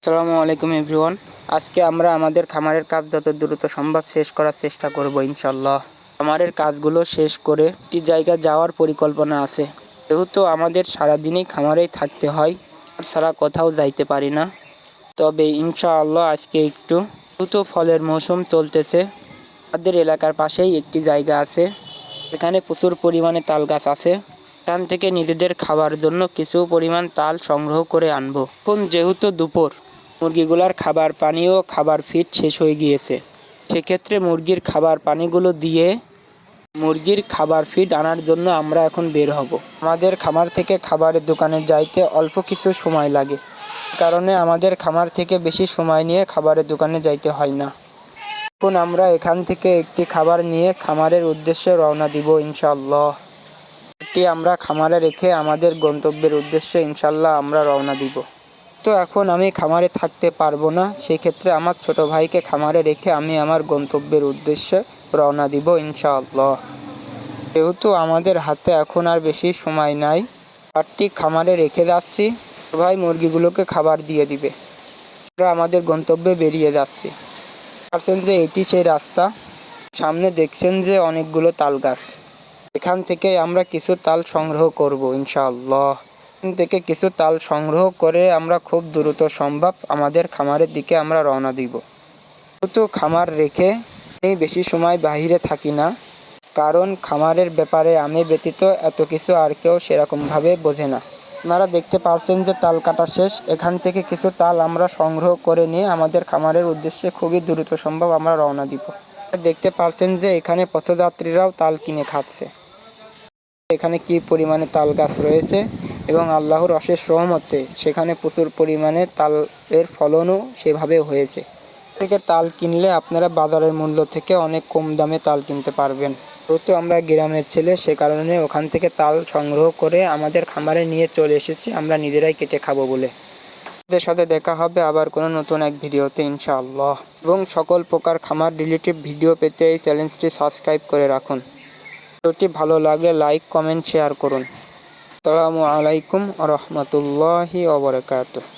আসসালামু আলাইকুম এভরিওয়ান। আজকে আমরা আমাদের খামারের কাজ যত দ্রুত সম্ভব শেষ করার চেষ্টা করব ইনশাল্লাহ। খামারের কাজগুলো শেষ করে একটি জায়গা যাওয়ার পরিকল্পনা আছে। যেহেতু আমাদের সারাদিনই খামারেই থাকতে হয়, ছাড়া কোথাও যাইতে পারি না। তবে ইনশাআল্লাহ আজকে একটু দ্রুত ফলের মৌসুম চলতেছে। আমাদের এলাকার পাশেই একটি জায়গা আছে, এখানে প্রচুর পরিমাণে তাল গাছ আছে। এখান থেকে নিজেদের খাবার জন্য কিছু পরিমাণ তাল সংগ্রহ করে আনবো। এখন যেহেতু দুপুর, মুরগিগুলার খাবার পানি ও খাবার ফিড শেষ হয়ে গিয়েছে। সেক্ষেত্রে মুরগির খাবার পানিগুলো দিয়ে মুরগির খাবার ফিড আনার জন্য আমরা এখন বের হব। আমাদের খামার থেকে খাবারের দোকানে যাইতে অল্প কিছু সময় লাগে, কারণে আমাদের খামার থেকে বেশি সময় নিয়ে খাবারের দোকানে যাইতে হয় না। এখন আমরা এখান থেকে একটি খাবার নিয়ে খামারের উদ্দেশ্যে রওনা দিব ইনশাআল্লাহ। এটি আমরা খামারে রেখে আমাদের গন্তব্যের উদ্দেশ্যে ইনশাআল্লাহ আমরা রওনা দিব। তো এখন আমি খামারে থাকতে পারবো না, সেই ক্ষেত্রে আমার ছোট ভাইকে খামারে রেখে আমি আমার গন্তব্যের উদ্দেশ্যে রওনা দিব ইনশাআল্লাহ। যেহেতু আমাদের হাতে এখন আর বেশি সময় নাই, খাবারটি খামারে রেখে যাচ্ছি, ভাই মুরগিগুলোকে খাবার দিয়ে দিবে। আমরা আমাদের গন্তব্যে বেরিয়ে যাচ্ছি। পারছেন যে এটি সেই রাস্তা, সামনে দেখছেন যে অনেকগুলো তাল গাছ। এখান থেকে আমরা কিছু তাল সংগ্রহ করব ইনশাআল্লাহ। এখান থেকে কিছু তাল সংগ্রহ করে আমরা খুব দ্রুত সম্ভব আমাদের খামারের দিকে আমরা রওনা দিব। যেহেতু খামার রেখে আমি বেশি সময় বাহিরে থাকি না, কারণ খামারের ব্যাপারে আমি ব্যতীত এত কিছু আর কেউ সেরকমভাবে বোঝে না। আপনারা দেখতে পাচ্ছেন যে তাল কাটা শেষ। এখান থেকে কিছু তাল আমরা সংগ্রহ করে নিয়ে আমাদের খামারের উদ্দেশ্যে খুবই দ্রুত সম্ভব আমরা রওনা দিব। দেখতে পাচ্ছেন যে এখানে পথযাত্রীরাও তাল কিনে খাচ্ছে। এখানে কি পরিমাণে তাল গাছ রয়েছে এবং আল্লাহর অশেষ রহমতে সেখানে প্রচুর পরিমাণে তালের ফলনও সেভাবে হয়েছে। থেকে তাল কিনলে আপনারা বাজারের মূল্য থেকে অনেক কম দামে তাল কিনতে পারবেন। যেহেতু আমরা গ্রামের ছেলে, সে কারণে ওখান থেকে তাল সংগ্রহ করে আমাদের খামারে নিয়ে চলে এসেছি আমরা নিজেরাই কেটে খাবো বলে। আপনাদের সাথে দেখা হবে আবার কোনো নতুন এক ভিডিওতে ইনশাআল্লাহ। এবং সকল প্রকার খামার রিলেটিভ ভিডিও পেতে এই চ্যানেলটি সাবস্ক্রাইব করে রাখুন। ভিডিওটি ভালো লাগলে লাইক, কমেন্ট, শেয়ার করুন। আসসালামু আলাইকুম ওয়া রাহমাতুল্লাহি ওয়া বারাকাতুহু।